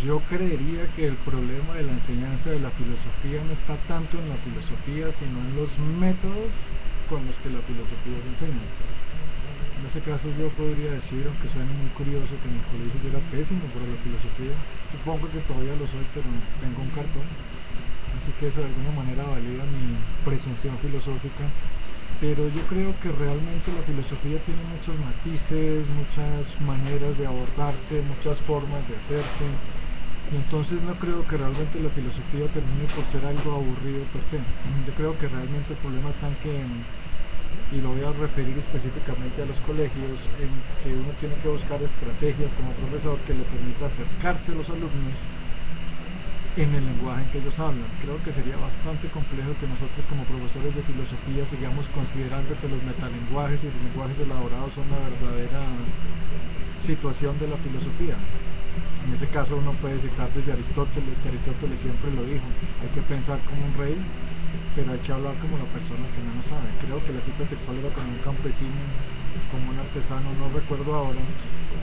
Yo creería que el problema de la enseñanza de la filosofía no está tanto en la filosofía, sino en los métodos con los que la filosofía se enseña. En ese caso yo podría decir, aunque suene muy curioso, que en el colegio yo era pésimo para la filosofía. Supongo que todavía lo soy, pero tengo un cartón. Así que eso de alguna manera valida mi presunción filosófica. Pero yo creo que realmente la filosofía tiene muchos matices, muchas maneras de abordarse, muchas formas de hacerse. Y entonces no creo que realmente la filosofía termine por ser algo aburrido per se. Yo creo que realmente el problema está en que, y lo voy a referir específicamente a los colegios, en que uno tiene que buscar estrategias como profesor que le permita acercarse a los alumnos en el lenguaje en que ellos hablan. Creo que sería bastante complejo que nosotros como profesores de filosofía sigamos considerando que los metalenguajes y los lenguajes elaborados son la verdadera situación de la filosofía. En ese caso uno puede citar desde Aristóteles, que Aristóteles siempre lo dijo: hay que pensar como un rey, pero hay que hablar como la persona que menos sabe. Creo que la cita textual era como un campesino, como un artesano, no recuerdo ahora,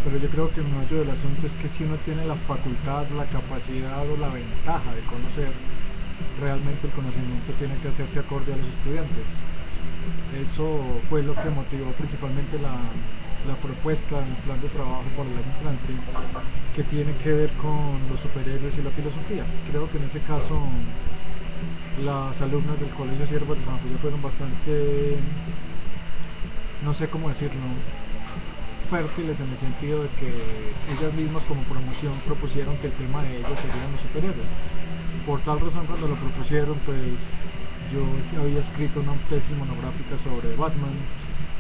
pero yo creo que el meollo del asunto es que si uno tiene la facultad, la capacidad o la ventaja de conocer, realmente el conocimiento tiene que hacerse acorde a los estudiantes. Eso fue lo que motivó principalmente la propuesta en el plan de trabajo para el año entrante, que tiene que ver con los superhéroes y la filosofía. Creo que en ese caso las alumnas del Colegio Siervas de San José fueron bastante, no sé cómo decirlo, fértiles en el sentido de que ellas mismas como promoción propusieron que el tema de ellas serían los superhéroes. Por tal razón, cuando lo propusieron, pues yo había escrito una tesis monográfica sobre Batman,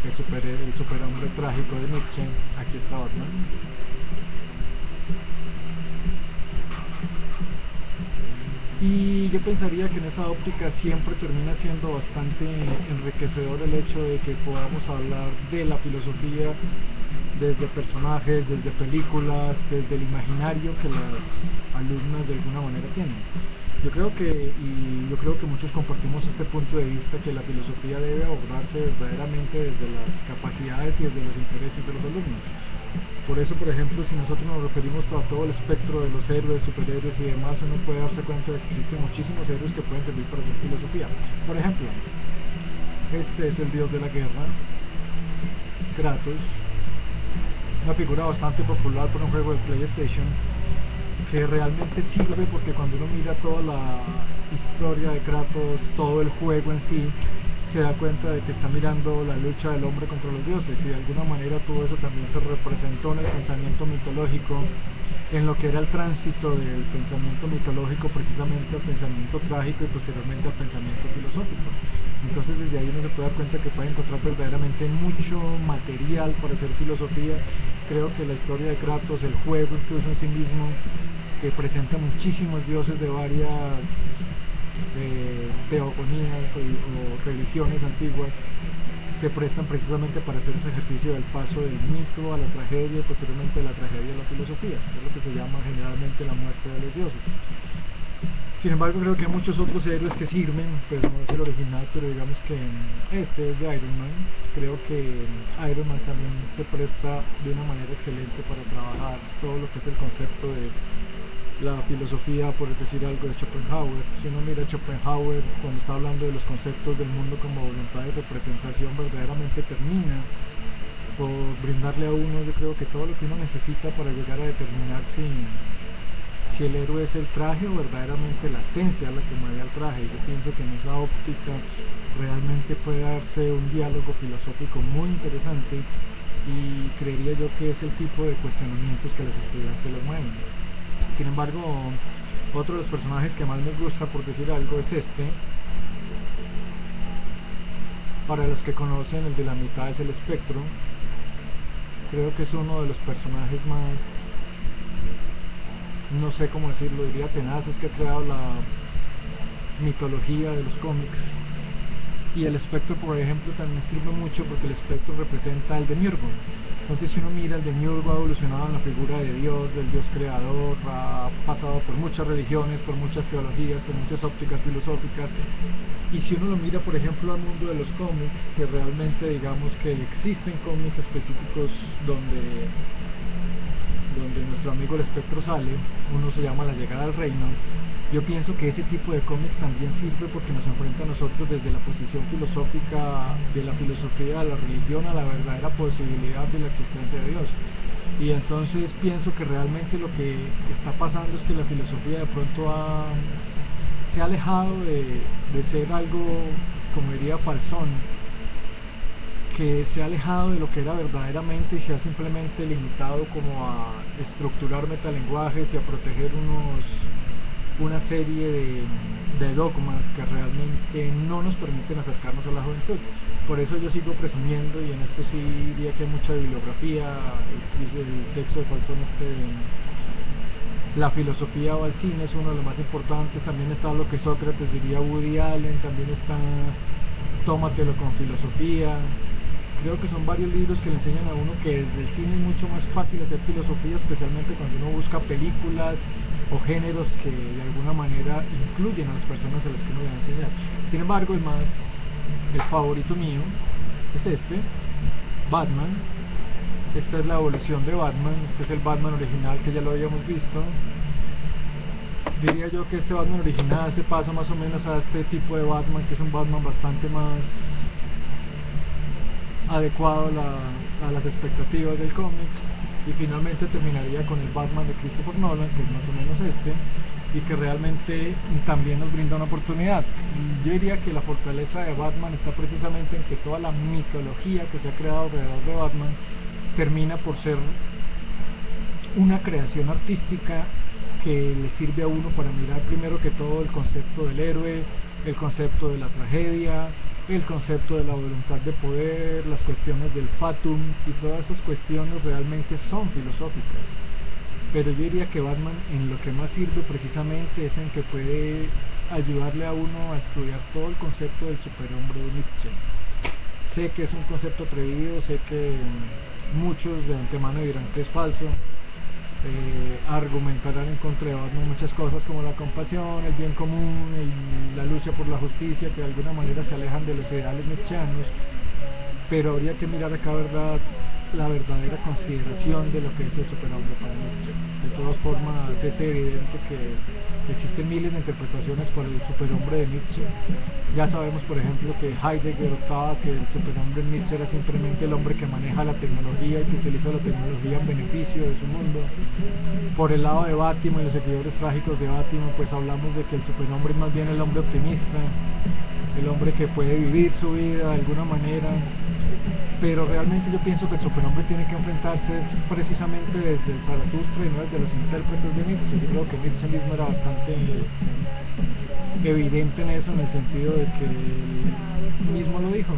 el superhombre trágico de Nietzsche. Aquí está Batman. Y yo pensaría que en esa óptica siempre termina siendo bastante enriquecedor el hecho de que podamos hablar de la filosofía desde personajes, desde películas, desde el imaginario que las alumnas de alguna manera tienen. Yo creo que muchos compartimos este punto de vista, que la filosofía debe abordarse verdaderamente desde las capacidades y desde los intereses de los alumnos. Por eso, por ejemplo, si nosotros nos referimos a todo el espectro de los héroes, superhéroes y demás, uno puede darse cuenta de que existen muchísimos héroes que pueden servir para hacer filosofía. Por ejemplo, este es el dios de la guerra, Kratos, una figura bastante popular por un juego de PlayStation, que realmente sirve porque cuando uno mira toda la historia de Kratos, todo el juego en sí, se da cuenta de que está mirando la lucha del hombre contra los dioses, y de alguna manera todo eso también se representó en el pensamiento mitológico, en lo que era el tránsito del pensamiento mitológico precisamente al pensamiento trágico y posteriormente al pensamiento filosófico. Entonces desde ahí uno se puede dar cuenta que puede encontrar verdaderamente mucho material para hacer filosofía. Creo que la historia de Kratos, el juego incluso en sí mismo, que presenta muchísimos dioses de varias teogonías o religiones antiguas, se prestan precisamente para hacer ese ejercicio del paso del mito a la tragedia y posteriormente de la tragedia a la filosofía, que es lo que se llama generalmente la muerte de los dioses. Sin embargo, creo que hay muchos otros héroes que sirven, pues no es el original, pero digamos que este es de Iron Man. Creo que Iron Man también se presta de una manera excelente para trabajar todo lo que es el concepto de la filosofía, por decir algo, de Schopenhauer. Si uno mira a Schopenhauer, cuando está hablando de los conceptos del mundo como voluntad y representación, verdaderamente termina por brindarle a uno, yo creo que todo lo que uno necesita para llegar a determinar si el héroe es el traje o verdaderamente la esencia la que mueve al traje. Y yo pienso que en esa óptica realmente puede darse un diálogo filosófico muy interesante, y creería yo que es el tipo de cuestionamientos que los estudiantes los mueven. Sin embargo, otro de los personajes que más me gusta, por decir algo, es este. Para los que conocen, el de la mitad es el espectro. Creo que es uno de los personajes más, no sé cómo decirlo, diría tenaces que ha creado la mitología de los cómics. Y el espectro, por ejemplo, también sirve mucho porque el espectro representa el demiurgo. Entonces, si uno mira, el demiurgo ha evolucionado en la figura de Dios, del Dios creador, ha pasado por muchas religiones, por muchas teologías, por muchas ópticas filosóficas. Y si uno lo mira, por ejemplo, al mundo de los cómics, que realmente digamos que existen cómics específicos donde nuestro amigo el espectro sale, uno se llama La llegada al reino. Yo pienso que ese tipo de cómics también sirve porque nos enfrenta a nosotros desde la posición filosófica de la filosofía, a la religión, a la verdadera posibilidad de la existencia de Dios. Y entonces pienso que realmente lo que está pasando es que la filosofía de pronto se ha alejado de ser algo, como diría Falsón, que se ha alejado de lo que era verdaderamente y se ha simplemente limitado como a estructurar metalenguajes y a proteger una serie de dogmas que realmente no nos permiten acercarnos a la juventud. Por eso yo sigo presumiendo, y en esto sí diría que hay mucha bibliografía, el texto de Falsón, la filosofía va al cine, es uno de los más importantes. También está lo que Sócrates diría Woody Allen, también está Tómatelo con filosofía. Creo que son varios libros que le enseñan a uno que desde el cine es mucho más fácil hacer filosofía, especialmente cuando uno busca películas o géneros que de alguna manera incluyen a las personas a las que uno le va a enseñar. Sin embargo, el favorito mío es Batman. Esta es la evolución de Batman, este es el Batman original que ya lo habíamos visto. Diría yo que este Batman original se pasa más o menos a este tipo de Batman, que es un Batman bastante más adecuado a las expectativas del cómic, y finalmente terminaría con el Batman de Christopher Nolan, que es más o menos y que realmente también nos brinda una oportunidad. Yo diría que la fortaleza de Batman está precisamente en que toda la mitología que se ha creado alrededor de Batman termina por ser una creación artística que le sirve a uno para mirar primero que todo el concepto del héroe, el concepto de la tragedia, el concepto de la voluntad de poder, las cuestiones del fatum, y todas esas cuestiones realmente son filosóficas. Pero yo diría que Batman en lo que más sirve precisamente es en que puede ayudarle a uno a estudiar todo el concepto del superhombre de Nietzsche. Sé que es un concepto atrevido, sé que muchos de antemano dirán que es falso, argumentarán en contra de Batman muchas cosas como la compasión, el bien común, la lucha por la justicia, que de alguna manera se alejan de los ideales nietzscheanos, pero habría que mirar acá la verdadera consideración de lo que es el superhombre para Nietzsche. De todas formas, es evidente que existen miles de interpretaciones para el superhombre de Nietzsche. Ya sabemos, por ejemplo, que Heidegger optaba que el superhombre en Nietzsche era simplemente el hombre que maneja la tecnología y que utiliza la tecnología en beneficio de su mundo. Por el lado de Bátimo y los seguidores trágicos de Bátimo, pues hablamos de que el superhombre es más bien el hombre optimista, el hombre que puede vivir su vida de alguna manera. Pero realmente yo pienso que el superhombre tiene que enfrentarse precisamente desde el Zaratustra y no desde los intérpretes de Nietzsche. Yo creo que Nietzsche mismo era bastante evidente en eso, en el sentido de que él mismo lo dijo.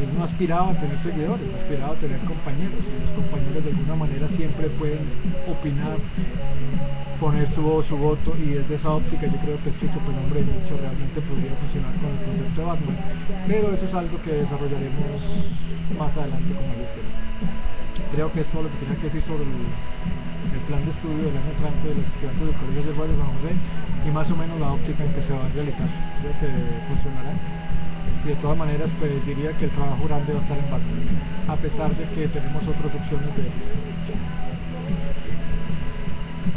Él no aspiraba a tener seguidores, aspiraba a tener compañeros, y los compañeros de alguna manera siempre pueden opinar, poner su voz, su voto, y desde esa óptica yo creo que el superhombre de Nietzsche realmente podría funcionar con el concepto de Batman, pero eso es algo que desarrollaremos más adelante con mayor tiempo. Creo que es todo lo que tenía que decir sobre el plan de estudio del año entrante de los estudiantes del Colegio Cervantes de San José, y más o menos la óptica en que se va a realizar. Creo que funcionará. Y de todas maneras, pues diría que el trabajo grande va a estar en Batman, a pesar de que tenemos otras opciones de